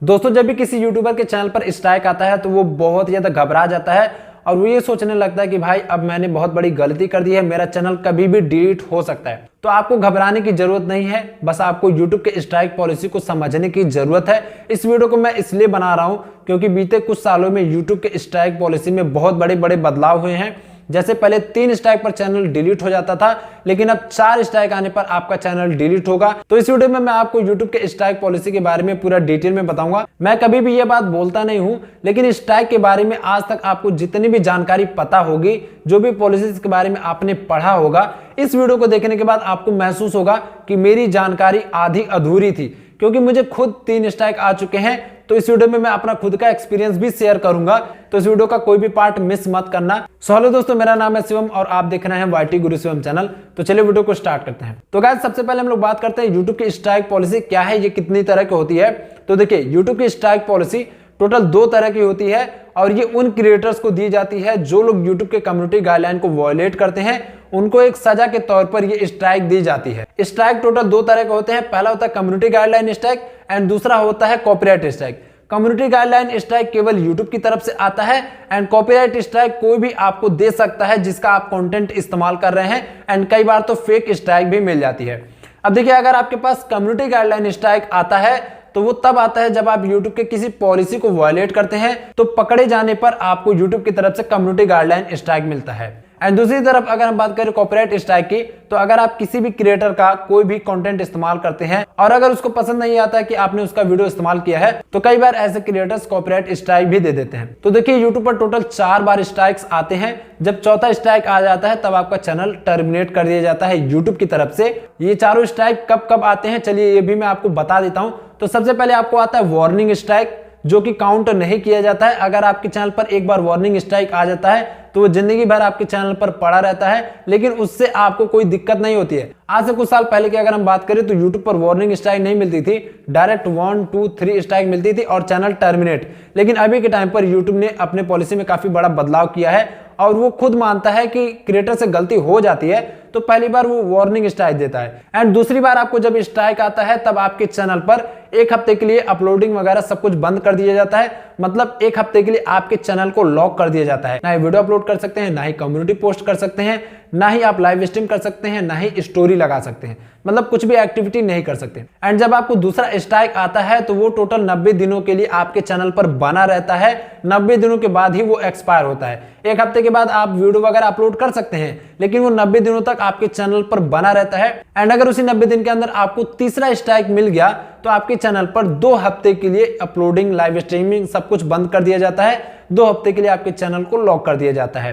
दोस्तों जब भी किसी यूट्यूबर के चैनल पर स्ट्राइक आता है तो वो बहुत ज्यादा घबरा जाता है और वो ये सोचने लगता है कि भाई अब मैंने बहुत बड़ी गलती कर दी है, मेरा चैनल कभी भी डिलीट हो सकता है। तो आपको घबराने की जरूरत नहीं है, बस आपको यूट्यूब के स्ट्राइक पॉलिसी को समझने की जरूरत है। इस वीडियो को मैं इसलिए बना रहा हूं क्योंकि बीते कुछ सालों में यूट्यूब के स्ट्राइक पॉलिसी में बहुत बड़े बड़े बदलाव हुए हैं। जैसे पहले 3 स्ट्राइक पर चैनल डिलीट हो जाता था, लेकिन अब 4 स्ट्राइक आने पर आपका चैनल डिलीट होगा। तो इस वीडियो में मैं आपको YouTube के स्ट्राइक पॉलिसी के बारे में पूरा डिटेल में बताऊंगा। मैं कभी भी ये बात बोलता नहीं हूं, लेकिन स्ट्राइक के बारे में आज तक आपको जितनी भी जानकारी पता होगी, जो भी पॉलिसीज के बारे में आपने पढ़ा होगा, इस वीडियो को देखने के बाद आपको महसूस होगा कि मेरी जानकारी आधी अधूरी थी, क्योंकि मुझे खुद 3 स्ट्राइक आ चुके हैं। तो इस वीडियो में मैं अपना खुद का एक्सपीरियंस भी शेयर करूंगा, तो इस वीडियो का कोई भी पार्ट मिस मत करना। सो हेलो दोस्तों, मेरा नाम है शिवम और आप देख रहे हैं वाईटी गुरु शिवम चैनल। तो चलिए वीडियो को स्टार्ट करते हैं। तो गाइस सबसे पहले हम लोग बात करते हैं यूट्यूब की स्ट्राइक पॉलिसी क्या है, ये कितनी तरह की होती है। तो देखिए यूट्यूब की स्ट्राइक पॉलिसी टोटल 2 तरह की होती है और ये उन क्रिएटर्स को दी जाती है जो लोग यूट्यूब के कम्युनिटी गाइडलाइन को वायलेट करते हैं, उनको एक सजा के तौर पर ये स्ट्राइक दी जाती है। स्ट्राइक टोटल 2 तरह के होते हैं, पहला होता है कम्युनिटी गाइडलाइन स्ट्राइक एंड दूसरा होता है copyright strike. Community guideline strike केवल यूट्यूब की तरफ से आता है एंड कॉपीराइट स्ट्राइक कोई भी आपको दे सकता है जिसका आप कंटेंट इस्तेमाल कर रहे हैं, एंड कई बार तो फेक स्ट्राइक भी मिल जाती है। अब देखिए, अगर आपके पास कम्युनिटी गाइडलाइन स्ट्राइक आता है तो वो तब आता है जब आप YouTube के किसी पॉलिसी को वायलेट करते हैं, तो पकड़े जाने पर आपको YouTube की तरफ से कम्युनिटी गाइडलाइन स्ट्राइक मिलता है। एंड दूसरी तरफ अगर हम बात करें कॉपीराइट स्ट्राइक की, तो अगर आप किसी भी क्रिएटर का कोई भी कंटेंट इस्तेमाल करते हैं और अगर उसको पसंद नहीं आता है कि आपने उसका वीडियो इस्तेमाल किया है, तो कई बार ऐसे क्रिएटर्स कॉपीराइट स्ट्राइक भी दे देते हैं। तो देखिए यूट्यूब पर टोटल 4 बार स्ट्राइक्स आते हैं। जब चौथा स्ट्राइक आ जाता है तब आपका चैनल टर्मिनेट कर दिया जाता है यूट्यूब की तरफ से। ये चारों स्ट्राइक कब कब आते हैं, चलिए ये भी मैं आपको बता देता हूं। तो सबसे पहले आपको आता है वार्निंग स्ट्राइक, जो कि काउंट नहीं किया जाता है। अगर आपके चैनल पर एक बार वार्निंग स्ट्राइक आ जाता है तो वो जिंदगी भर आपके चैनल पर पड़ा रहता है, लेकिन उससे आपको कोई दिक्कत नहीं होती है। आज से कुछ साल पहले की अगर हम बात करें तो YouTube पर वार्निंग स्ट्राइक नहीं मिलती थी, डायरेक्ट 1, 2, 3 स्ट्राइक मिलती थी और चैनल टर्मिनेट। लेकिन अभी के टाइम पर YouTube ने अपने पॉलिसी में काफी बड़ा बदलाव किया है और वो खुद मानता है कि क्रिएटर से गलती हो जाती है तो पहली बार वो वार्निंग स्ट्राइक देता है, एंड दूसरी बार आपको जब स्ट्राइक आता है तब आपके चैनल पर 1 हफ्ते के लिए अपलोडिंग वगैरह सब कुछ बंद कर दिया जाता है। मतलब 1 हफ्ते के लिए आपके चैनल को लॉक कर दिया जाता है। ना ही वीडियो अपलोड कर सकते हैं, ना ही कम्युनिटी पोस्ट कर सकते हैं, ना ही आप लाइव स्ट्रीम कर सकते हैं, ना ही स्टोरी लगा सकते हैं, मतलब कुछ भी एक्टिविटी नहीं कर सकते। एंड जब आपको दूसरा स्ट्राइक आता है तो वो टोटल 90 दिनों के लिए आपके चैनल पर बना रहता है। 90 दिनों के बाद ही वो एक्सपायर होता है। 1 हफ्ते के बाद आप वीडियो वगैरह अपलोड कर सकते हैं, लेकिन वो 90 दिनों तक आपके चैनल पर बना रहता है। एंड अगर उसी 90 दिन के अंदर आपको तीसरा स्ट्राइक मिल गया तो आपके चैनल पर 2 हफ्ते के लिए अपलोडिंग, लाइव स्ट्रीमिंग सब कुछ बंद कर दिया जाता है। 2 हफ्ते के लिए आपके चैनल को लॉक कर दिया जाता है।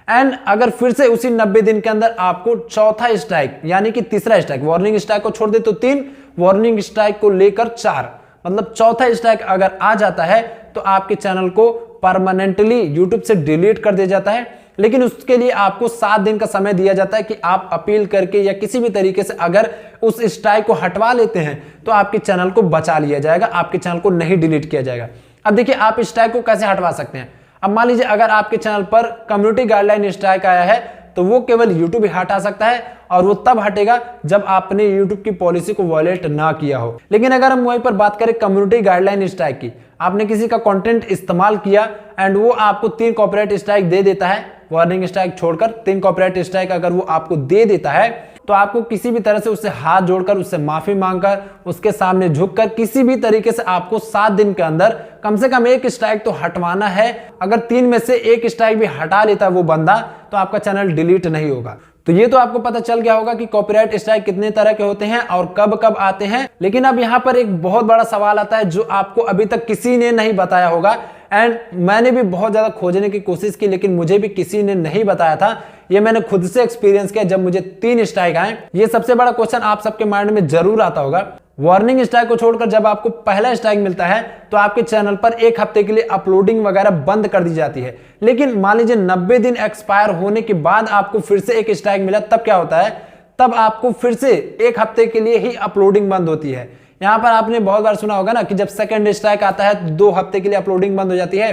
एंड अगर फिर से उसी 90 दिन के अंदर आपको चौथा स्ट्राइक यानी कि तीसरा स्ट्राइक, वार्निंग स्ट्राइक को छोड़ दे तो 3, वार्निंग स्ट्राइक को लेकर 4, मतलब चौथा स्ट्राइक अगर आ जाता है तो आपके चैनल को परमानेंटली यूट्यूब से डिलीट कर दिया जाता है। लेकिन उसके लिए आपको 7 दिन का समय दिया जाता है कि आप अपील करके या किसी भी तरीके से अगर उस स्ट्राइक को हटवा लेते हैं तो आपके चैनल को बचा लिया जाएगा, आपके चैनल को नहीं डिलीट किया जाएगा। अब देखिए आप स्ट्राइक को कैसे हटवा सकते हैं। अब मान लीजिए अगर आपके चैनल पर कम्युनिटी गाइडलाइन स्ट्राइक आया है तो वो केवल YouTube ही हटा सकता है और वो तब हटेगा जब आपने YouTube की पॉलिसी को वायलेट ना किया हो। लेकिन अगर हम वहीं पर बात करें कम्युनिटी गाइडलाइन स्ट्राइक की, आपने किसी का कंटेंट इस्तेमाल किया एंड वो आपको 3 कॉपीराइट स्ट्राइक दे देता है, वार्निंग स्ट्राइक छोड़कर 3 कॉपीराइट स्ट्राइक अगर वो आपको दे देता है, तो आपको किसी भी तरह से उससे हाथ जोड़कर, उससे माफी मांगकर, उसके सामने झुककर किसी भी तरीके से आपको 7 दिन के अंदर कम से कम 1 स्ट्राइक तो हटवाना है। अगर 3 में से 1 स्ट्राइक भी हटा लेता है वो बंदा, तो आपका चैनल डिलीट नहीं होगा। तो ये तो आपको पता चल गया होगा कि कॉपीराइट स्ट्राइक कितने तरह के होते हैं और कब कब आते हैं। लेकिन अब यहाँ पर एक बहुत बड़ा सवाल आता है जो आपको अभी तक किसी ने नहीं बताया होगा, एंड मैंने भी बहुत ज्यादा खोजने की कोशिश की लेकिन मुझे भी किसी ने नहीं बताया था। ये मैंने खुद से एक्सपीरियंस किया जब मुझे 3 स्ट्राइक आए। ये सबसे बड़ा क्वेश्चन आप सबके माइंड में जरूर आता होगा। वार्निंग स्ट्राइक को छोड़कर जब आपको पहला स्ट्राइक मिलता है तो आपके चैनल पर 1 हफ्ते के लिए अपलोडिंग वगैरह बंद कर दी जाती है। लेकिन मान लीजिए 90 दिन एक्सपायर होने के बाद आपको फिर से 1 स्ट्राइक मिला, तब क्या होता है, तब आपको फिर से 1 हफ्ते के लिए ही अपलोडिंग बंद होती है। यहां पर आपने बहुत बार सुना होगा ना कि जब सेकंड स्ट्राइक आता है तो 2 हफ्ते के लिए अपलोडिंग बंद हो जाती है,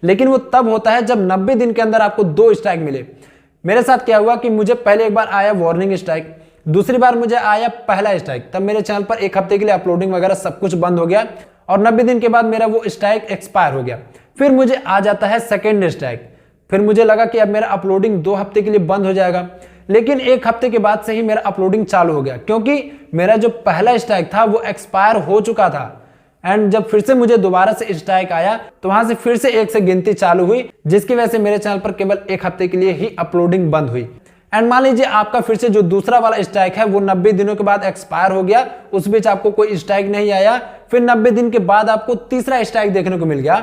लेकिन वो तब होता है जब 90 दिन के अंदर आपको 2 स्ट्राइक मिले। मेरे साथ क्या हुआ कि मुझे पहले एक बार आया वार्निंग स्ट्राइक, दूसरी बार मुझे आया पहला स्ट्राइक, तब मेरे चैनल पर 1 हफ्ते के लिए अपलोडिंग वगैरह सब कुछ बंद हो गया और 90 दिन के बाद मेरा वो स्ट्राइक एक्सपायर हो गया। फिर मुझे आ जाता है सेकेंड स्ट्राइक। फिर मुझे लगा कि अब मेरा अपलोडिंग 2 हफ्ते के लिए बंद हो जाएगा, लेकिन 1 हफ्ते के बाद से ही मेरा अपलोडिंग चालू हो गया, क्योंकि मेरा जो पहला स्ट्राइक था वो एक्सपायर हो चुका था। एंड जब फिर से मुझे दोबारा से स्ट्राइक आया तो वहां से फिर से 1 से गिनती चालू हुई, जिसकी वजह से मेरे चैनल पर केवल 1 हफ्ते के लिए ही अपलोडिंग बंद हुई। एंड मान लीजिए आपका फिर से जो दूसरा वाला स्ट्राइक है वो 90 दिनों के बाद एक्सपायर हो गया, उस बीच आपको कोई स्ट्राइक नहीं आया, फिर 90 दिन के बाद आपको तीसरा स्ट्राइक देखने को मिल गया,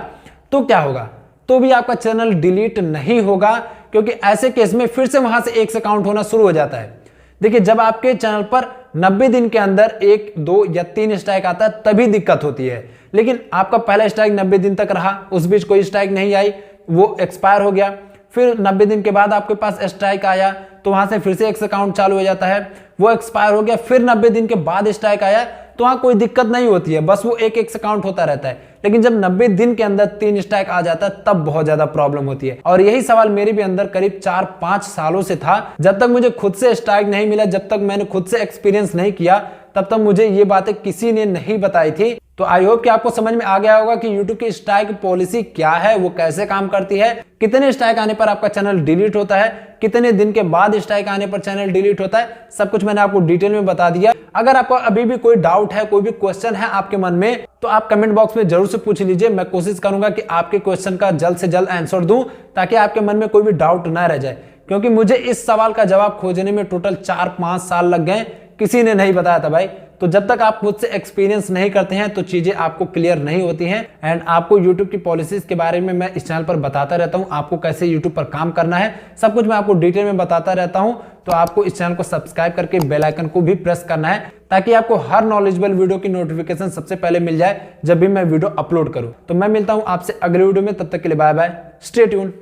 तो क्या होगा? तो भी आपका चैनल डिलीट नहीं होगा, क्योंकि ऐसे केस में फिर से वहां से 1 से काउंट होना शुरू हो जाता है। देखिए, जब आपके चैनल पर 90 दिन के अंदर 1, 2 या 3 स्ट्राइक आता है तभी दिक्कत होती है, लेकिन आपका पहला स्ट्राइक 90 दिन तक रहा, उस बीच कोई स्ट्राइक नहीं आई, वो एक्सपायर हो गया। फिर 90 दिन के बाद आपके पास स्ट्राइक आया तो वहां से फिर से 1 से काउंट चालू हो जाता है, वो एक्सपायर हो गया। फिर 90 दिन के बाद स्ट्राइक आया तो वहां कोई दिक्कत नहीं होती है, बस वो 1 से काउंट होता रहता है। लेकिन जब 90 दिन के अंदर 3 स्ट्राइक आ जाता है तब बहुत ज्यादा प्रॉब्लम होती है। और यही सवाल मेरे भी अंदर करीब 4-5 सालों से था। जब तक मुझे खुद से स्ट्राइक नहीं मिला, जब तक मैंने खुद से एक्सपीरियंस नहीं किया, तब तक मुझे ये बातें किसी ने नहीं बताई थी। तो आई होप कि आपको समझ में आ गया होगा कि YouTube की स्ट्राइक पॉलिसी क्या है, वो कैसे काम करती है, कितने स्ट्राइक आने पर आपका चैनल डिलीट होता है, कितने दिन के बाद स्ट्राइक आने पर चैनल डिलीट होता है, सब कुछ मैंने आपको डिटेल में बता दिया। अगर आपको अभी भी कोई डाउट है, कोई भी क्वेश्चन है आपके मन में, तो आप कमेंट बॉक्स में जरूर से पूछ लीजिए। मैं कोशिश करूंगा कि आपके क्वेश्चन का जल्द से जल्द आंसर दूं, ताकि आपके मन में कोई भी डाउट ना रह जाए, क्योंकि मुझे इस सवाल का जवाब खोजने में टोटल 4-5 साल लग गए, किसी ने नहीं बताया था भाई। तो जब तक आप खुद से एक्सपीरियंस नहीं करते हैं तो चीजें आपको क्लियर नहीं होती हैं। एंड आपको YouTube की पॉलिसीज के बारे में मैं इस चैनल पर बताता रहता हूं, आपको कैसे YouTube पर काम करना है, सब कुछ मैं आपको डिटेल में बताता रहता हूं। तो आपको इस चैनल को सब्सक्राइब करके बेल आइकन को भी प्रेस करना है, ताकि आपको हर नॉलेजेबल वीडियो की नोटिफिकेशन सबसे पहले मिल जाए जब भी मैं वीडियो अपलोड करूं। तो मैं मिलता हूं आपसे अगले वीडियो में, तब तक के लिए बाय बाय, स्टे ट्यून्ड।